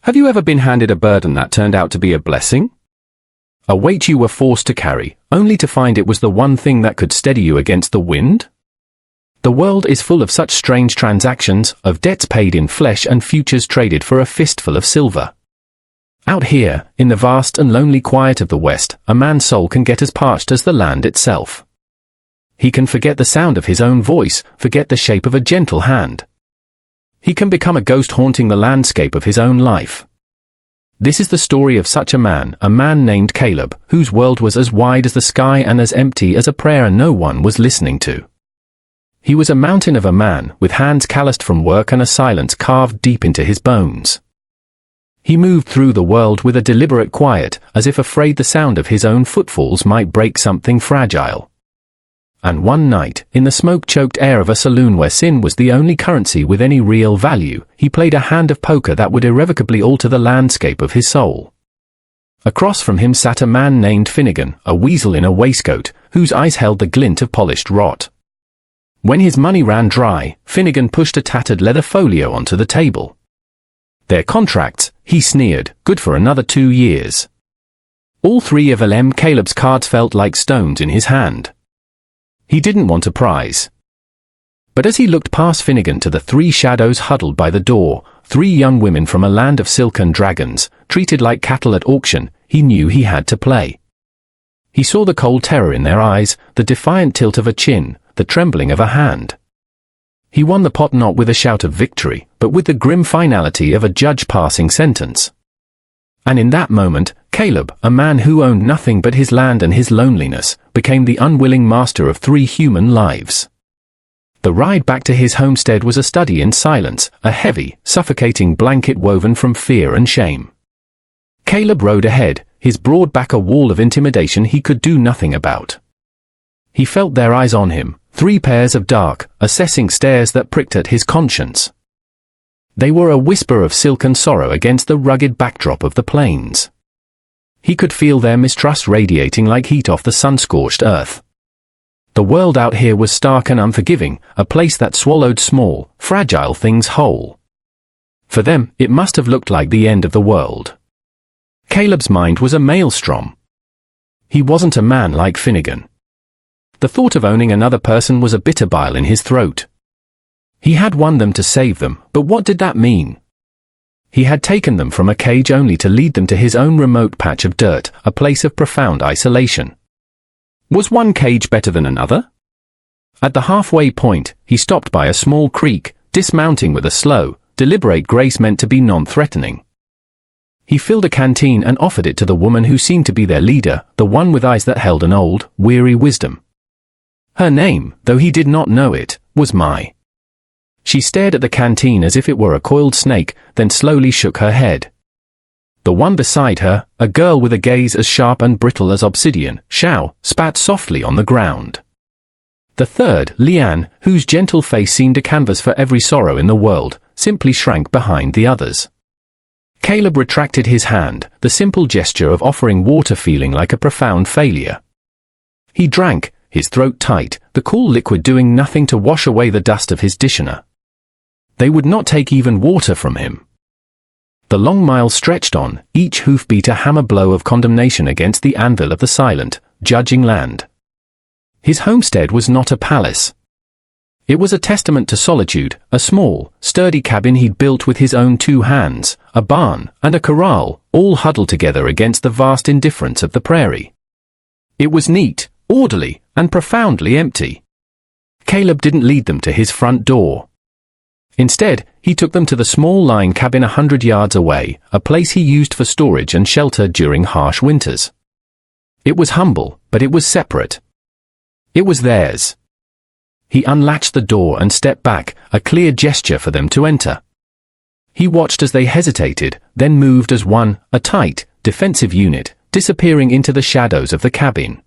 Have you ever been handed a burden that turned out to be a blessing? A weight you were forced to carry, only to find it was the one thing that could steady you against the wind? The world is full of such strange transactions, of debts paid in flesh and futures traded for a fistful of silver. Out here, in the vast and lonely quiet of the West, a man's soul can get as parched as the land itself. He can forget the sound of his own voice, forget the shape of a gentle hand. He can become a ghost haunting the landscape of his own life. This is the story of such a man named Caleb, whose world was as wide as the sky and as empty as a prayer no one was listening to. He was a mountain of a man, with hands calloused from work and a silence carved deep into his bones. He moved through the world with a deliberate quiet, as if afraid the sound of his own footfalls might break something fragile. And one night, in the smoke-choked air of a saloon where sin was the only currency with any real value, he played a hand of poker that would irrevocably alter the landscape of his soul. Across from him sat a man named Finnegan, a weasel in a waistcoat, whose eyes held the glint of polished rot. When his money ran dry, Finnegan pushed a tattered leather folio onto the table. Their contracts, he sneered, good for another 2 years. All three of Caleb's cards felt like stones in his hand. He didn't want a prize. But as he looked past Finnegan to the 3 shadows huddled by the door, 3 young women from a land of silk and dragons, treated like cattle at auction, he knew he had to play. He saw the cold terror in their eyes, the defiant tilt of a chin, the trembling of a hand. He won the pot not with a shout of victory, but with the grim finality of a judge passing sentence. And in that moment, Caleb, a man who owned nothing but his land and his loneliness, became the unwilling master of 3 human lives. The ride back to his homestead was a study in silence, a heavy, suffocating blanket woven from fear and shame. Caleb rode ahead, his broad back a wall of intimidation he could do nothing about. He felt their eyes on him, 3 pairs of dark, assessing stares that pricked at his conscience. They were a whisper of silk and sorrow against the rugged backdrop of the plains. He could feel their mistrust radiating like heat off the sun-scorched earth. The world out here was stark and unforgiving, a place that swallowed small, fragile things whole. For them, it must have looked like the end of the world. Caleb's mind was a maelstrom. He wasn't a man like Finnegan. The thought of owning another person was a bitter bile in his throat. He had won them to save them, but what did that mean? He had taken them from a cage only to lead them to his own remote patch of dirt, a place of profound isolation. Was one cage better than another? At the halfway point, he stopped by a small creek, dismounting with a slow, deliberate grace meant to be non-threatening. He filled a canteen and offered it to the woman who seemed to be their leader, the one with eyes that held an old, weary wisdom. Her name, though he did not know it, was Mai. She stared at the canteen as if it were a coiled snake, then slowly shook her head. The one beside her, a girl with a gaze as sharp and brittle as obsidian, Xiao, spat softly on the ground. The third, Lian, whose gentle face seemed a canvas for every sorrow in the world, simply shrank behind the others. Caleb retracted his hand, the simple gesture of offering water feeling like a profound failure. He drank, his throat tight, the cool liquid doing nothing to wash away the dust of his dishonor. They would not take even water from him. The long mile stretched on, each hoof beat a hammer blow of condemnation against the anvil of the silent, judging land. His homestead was not a palace. It was a testament to solitude, a small, sturdy cabin he'd built with his own 2 hands, a barn, and a corral, all huddled together against the vast indifference of the prairie. It was neat, orderly, and profoundly empty. Caleb didn't lead them to his front door. Instead, he took them to the small line cabin 100 yards away, a place he used for storage and shelter during harsh winters. It was humble, but it was separate. It was theirs. He unlatched the door and stepped back, a clear gesture for them to enter. He watched as they hesitated, then moved as one, a tight, defensive unit, disappearing into the shadows of the cabin.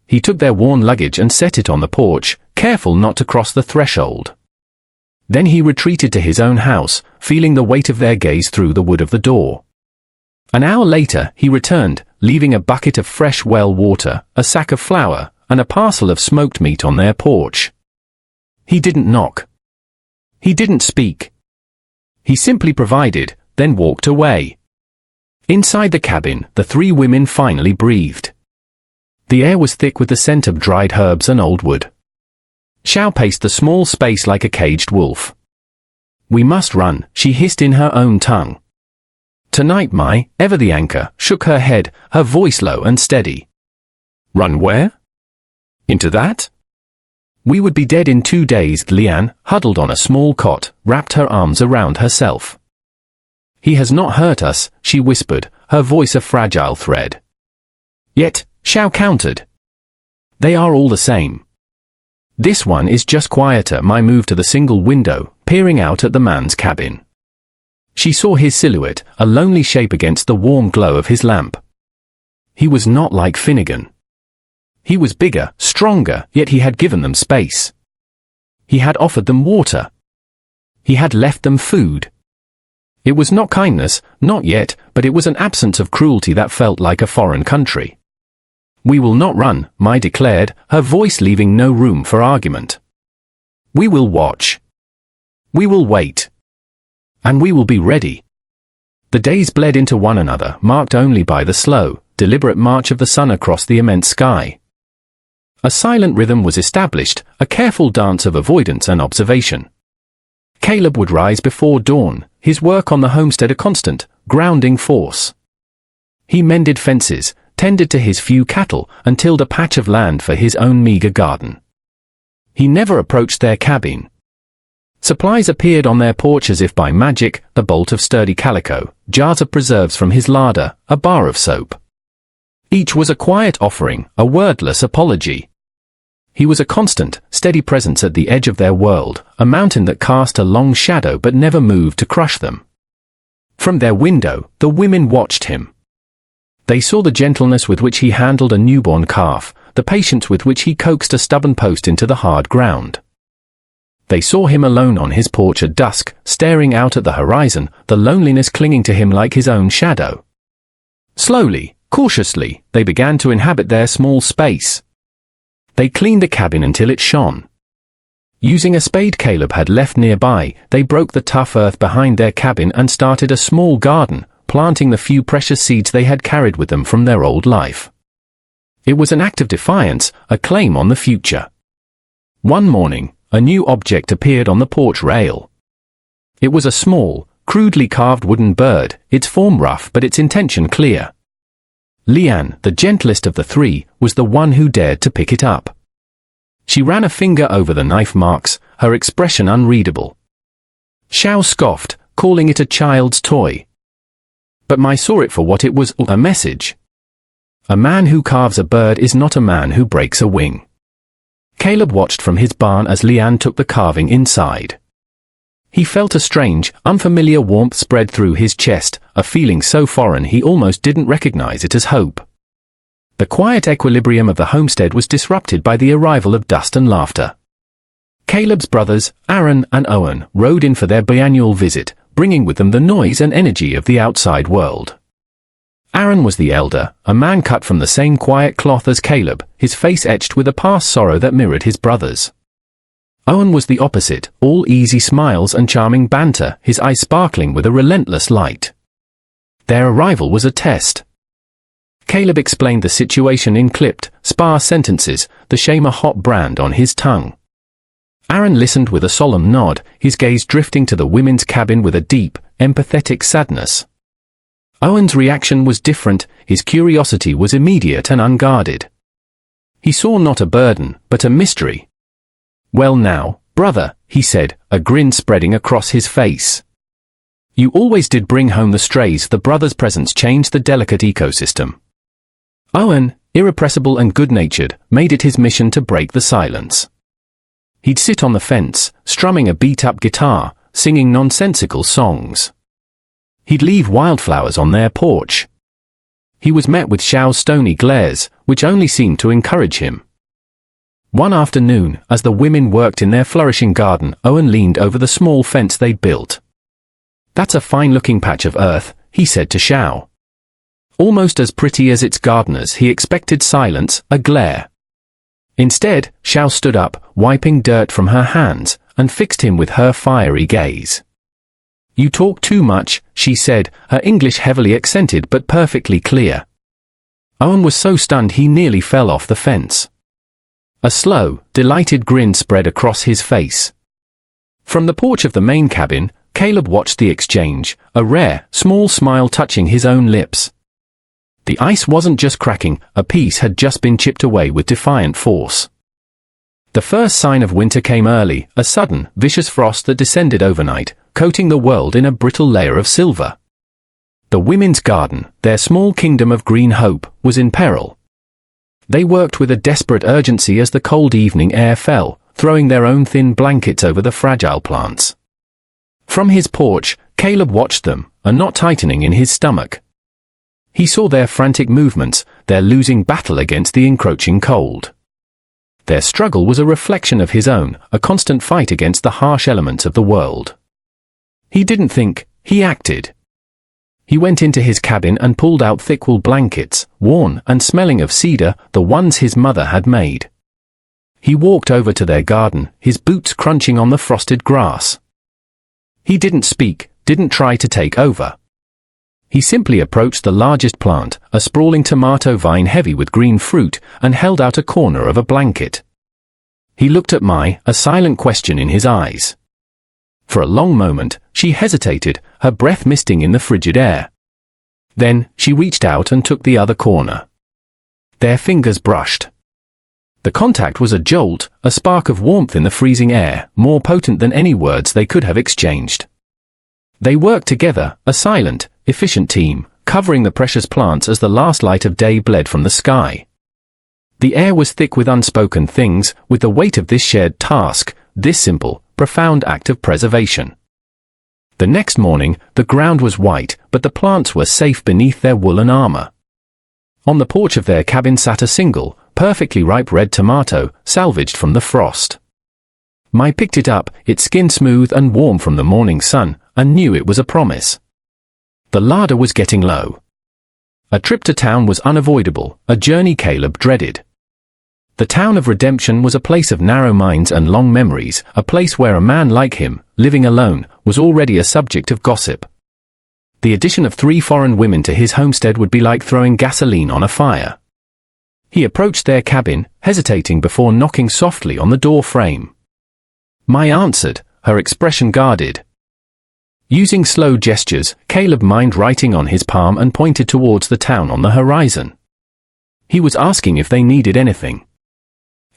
He took their worn luggage and set it on the porch, careful not to cross the threshold. Then he retreated to his own house, feeling the weight of their gaze through the wood of the door. An hour later, he returned, leaving a bucket of fresh well water, a sack of flour, and a parcel of smoked meat on their porch. He didn't knock. He didn't speak. He simply provided, then walked away. Inside the cabin, the three women finally breathed. The air was thick with the scent of dried herbs and old wood. Xiao paced the small space like a caged wolf. "We must run," she hissed in her own tongue. Tonight Mai, ever the anchor, shook her head, her voice low and steady. "Run where? Into that?" "We would be dead in 2 days." Lian, huddled on a small cot, wrapped her arms around herself. "He has not hurt us," she whispered, her voice a fragile thread. "Yet," Xiao countered, "they are all the same. This one is just quieter." Mai moved to the single window, peering out at the man's cabin. She saw his silhouette, a lonely shape against the warm glow of his lamp. He was not like Finnegan. He was bigger, stronger, yet he had given them space. He had offered them water. He had left them food. It was not kindness, not yet, but it was an absence of cruelty that felt like a foreign country. "We will not run," Mai declared, her voice leaving no room for argument. "We will watch. We will wait. And we will be ready." The days bled into one another, marked only by the slow, deliberate march of the sun across the immense sky. A silent rhythm was established, a careful dance of avoidance and observation. Caleb would rise before dawn, his work on the homestead a constant, grounding force. He mended fences, tended to his few cattle, and tilled a patch of land for his own meager garden. He never approached their cabin. Supplies appeared on their porch as if by magic, a bolt of sturdy calico, jars of preserves from his larder, a bar of soap. Each was a quiet offering, a wordless apology. He was a constant, steady presence at the edge of their world, a mountain that cast a long shadow but never moved to crush them. From their window, the women watched him. They saw the gentleness with which he handled a newborn calf, the patience with which he coaxed a stubborn post into the hard ground. They saw him alone on his porch at dusk, staring out at the horizon, the loneliness clinging to him like his own shadow. Slowly, cautiously, they began to inhabit their small space. They cleaned the cabin until it shone. Using a spade Caleb had left nearby, they broke the tough earth behind their cabin and started a small garden, planting the few precious seeds they had carried with them from their old life. It was an act of defiance, a claim on the future. One morning, a new object appeared on the porch rail. It was a small, crudely carved wooden bird, its form rough but its intention clear. Lian, the gentlest of the three, was the one who dared to pick it up. She ran a finger over the knife marks, her expression unreadable. Xiao scoffed, calling it a child's toy. But Mai saw it for what it was, a message. A man who carves a bird is not a man who breaks a wing. Caleb watched from his barn as Lian took the carving inside. He felt a strange, unfamiliar warmth spread through his chest, a feeling so foreign he almost didn't recognize it as hope. The quiet equilibrium of the homestead was disrupted by the arrival of dust and laughter. Caleb's brothers, Aaron and Owen, rode in for their biannual visit, bringing with them the noise and energy of the outside world. Aaron was the elder, a man cut from the same quiet cloth as Caleb, his face etched with a past sorrow that mirrored his brother's. Owen was the opposite, all easy smiles and charming banter, his eyes sparkling with a relentless light. Their arrival was a test. Caleb explained the situation in clipped, sparse sentences, the shame a hot brand on his tongue. Aaron listened with a solemn nod, his gaze drifting to the women's cabin with a deep, empathetic sadness. Owen's reaction was different, his curiosity was immediate and unguarded. He saw not a burden, but a mystery. "Well now, brother," he said, a grin spreading across his face. "You always did bring home the strays." The brother's presence changed the delicate ecosystem. Owen, irrepressible and good-natured, made it his mission to break the silence. He'd sit on the fence, strumming a beat-up guitar, singing nonsensical songs. He'd leave wildflowers on their porch. He was met with Xiao's stony glares, which only seemed to encourage him. One afternoon, as the women worked in their flourishing garden, Owen leaned over the small fence they'd built. "That's a fine-looking patch of earth," he said to Xiao. Almost as pretty as its gardeners, he expected silence, a glare. Instead, Xiao stood up, wiping dirt from her hands, and fixed him with her fiery gaze. "You talk too much," she said, her English heavily accented but perfectly clear. Owen was so stunned he nearly fell off the fence. A slow, delighted grin spread across his face. From the porch of the main cabin, Caleb watched the exchange, a rare, small smile touching his own lips. The ice wasn't just cracking, a piece had just been chipped away with defiant force. The first sign of winter came early, a sudden, vicious frost that descended overnight, coating the world in a brittle layer of silver. The women's garden, their small kingdom of green hope, was in peril. They worked with a desperate urgency as the cold evening air fell, throwing their own thin blankets over the fragile plants. From his porch, Caleb watched them, a knot tightening in his stomach. He saw their frantic movements, their losing battle against the encroaching cold. Their struggle was a reflection of his own, a constant fight against the harsh elements of the world. He didn't think, he acted. He went into his cabin and pulled out thick wool blankets, worn and smelling of cedar, the ones his mother had made. He walked over to their garden, his boots crunching on the frosted grass. He didn't speak, didn't try to take over. He simply approached the largest plant, a sprawling tomato vine heavy with green fruit, and held out a corner of a blanket. He looked at Mai, a silent question in his eyes. For a long moment, she hesitated, her breath misting in the frigid air. Then, she reached out and took the other corner. Their fingers brushed. The contact was a jolt, a spark of warmth in the freezing air, more potent than any words they could have exchanged. They worked together, a silent, efficient team, covering the precious plants as the last light of day bled from the sky. The air was thick with unspoken things, with the weight of this shared task, this simple, profound act of preservation. The next morning, the ground was white, but the plants were safe beneath their woolen armor. On the porch of their cabin sat a single, perfectly ripe red tomato, salvaged from the frost. Mai picked it up, its skin smooth and warm from the morning sun, and knew it was a promise. The larder was getting low. A trip to town was unavoidable, a journey Caleb dreaded. The town of redemption was a place of narrow minds and long memories, a place where a man like him, living alone, was already a subject of gossip. The addition of 3 foreign women to his homestead would be like throwing gasoline on a fire. He approached their cabin, hesitating before knocking softly on the door frame. Mai answered, her expression guarded. Using slow gestures, Caleb mined writing on his palm and pointed towards the town on the horizon. He was asking if they needed anything.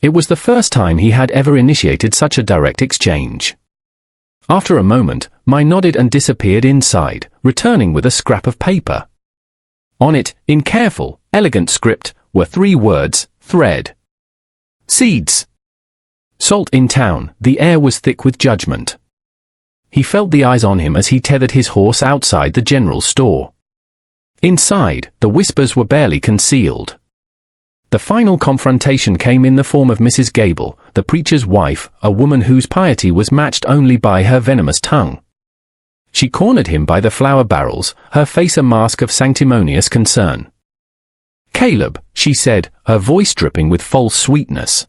It was the first time he had ever initiated such a direct exchange. After a moment, Mai nodded and disappeared inside, returning with a scrap of paper. On it, in careful, elegant script, were 3 words, thread. Seeds. Salt in town, the air was thick with judgment. He felt the eyes on him as he tethered his horse outside the general store. Inside, the whispers were barely concealed. The final confrontation came in the form of Mrs. Gable, the preacher's wife, a woman whose piety was matched only by her venomous tongue. She cornered him by the flour barrels, her face a mask of sanctimonious concern. "Caleb," she said, her voice dripping with false sweetness.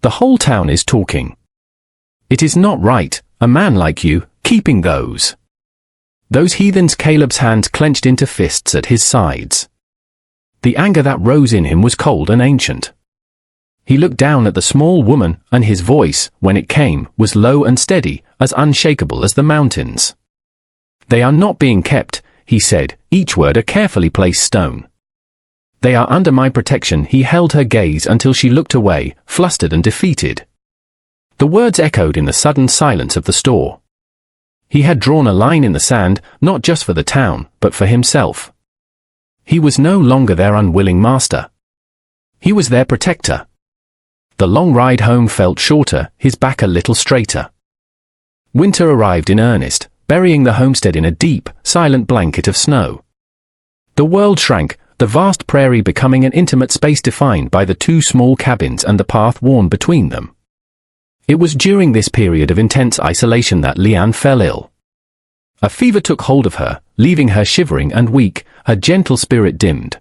"The whole town is talking. It is not right, a man like you, keeping those heathens." Caleb's hands clenched into fists at his sides. The anger that rose in him was cold and ancient. He looked down at the small woman, and his voice, when it came, was low and steady, as unshakable as the mountains. "They are not being kept," he said, each word a carefully placed stone. "They are under my protection." He held her gaze until she looked away, flustered and defeated. The words echoed in the sudden silence of the store. He had drawn a line in the sand, not just for the town, but for himself. He was no longer their unwilling master. He was their protector. The long ride home felt shorter, his back a little straighter. Winter arrived in earnest, burying the homestead in a deep, silent blanket of snow. The world shrank, the vast prairie becoming an intimate space defined by the 2 small cabins and the path worn between them. It was during this period of intense isolation that Leanne fell ill. A fever took hold of her, leaving her shivering and weak, her gentle spirit dimmed.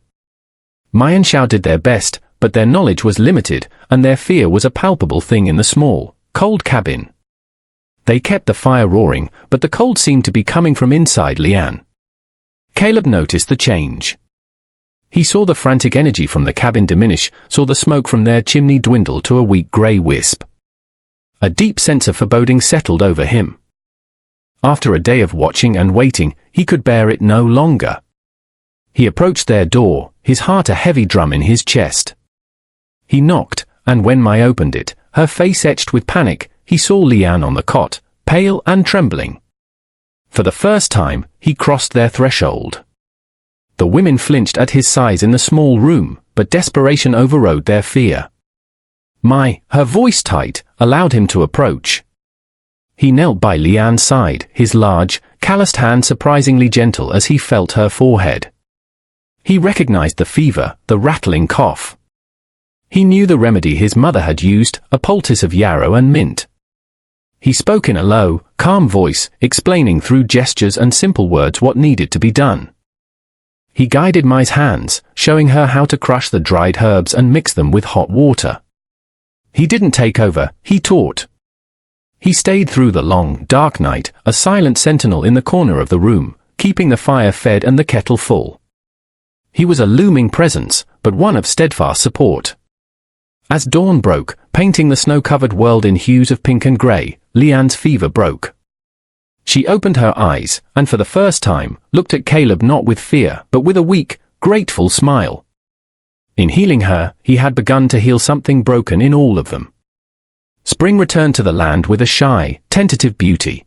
Mai and Xiao did their best, but their knowledge was limited, and their fear was a palpable thing in the small, cold cabin. They kept the fire roaring, but the cold seemed to be coming from inside Leanne. Caleb noticed the change. He saw the frantic energy from the cabin diminish, saw the smoke from their chimney dwindle to a weak grey wisp. A deep sense of foreboding settled over him. After a day of watching and waiting, he could bear it no longer. He approached their door, his heart a heavy drum in his chest. He knocked, and when Mai opened it, her face etched with panic, he saw Leanne on the cot, pale and trembling. For the first time, he crossed their threshold. The women flinched at his size in the small room, but desperation overrode their fear. Mai, her voice tight, allowed him to approach. He knelt by Leanne's side, his large, calloused hand surprisingly gentle as he felt her forehead. He recognized the fever, the rattling cough. He knew the remedy his mother had used, a poultice of yarrow and mint. He spoke in a low, calm voice, explaining through gestures and simple words what needed to be done. He guided Mai's hands, showing her how to crush the dried herbs and mix them with hot water. He didn't take over, he taught. He stayed through the long, dark night, a silent sentinel in the corner of the room, keeping the fire fed and the kettle full. He was a looming presence, but one of steadfast support. As dawn broke, painting the snow-covered world in hues of pink and grey, Leanne's fever broke. She opened her eyes, and for the first time, looked at Caleb not with fear, but with a weak, grateful smile. In healing her, he had begun to heal something broken in all of them. Spring returned to the land with a shy, tentative beauty.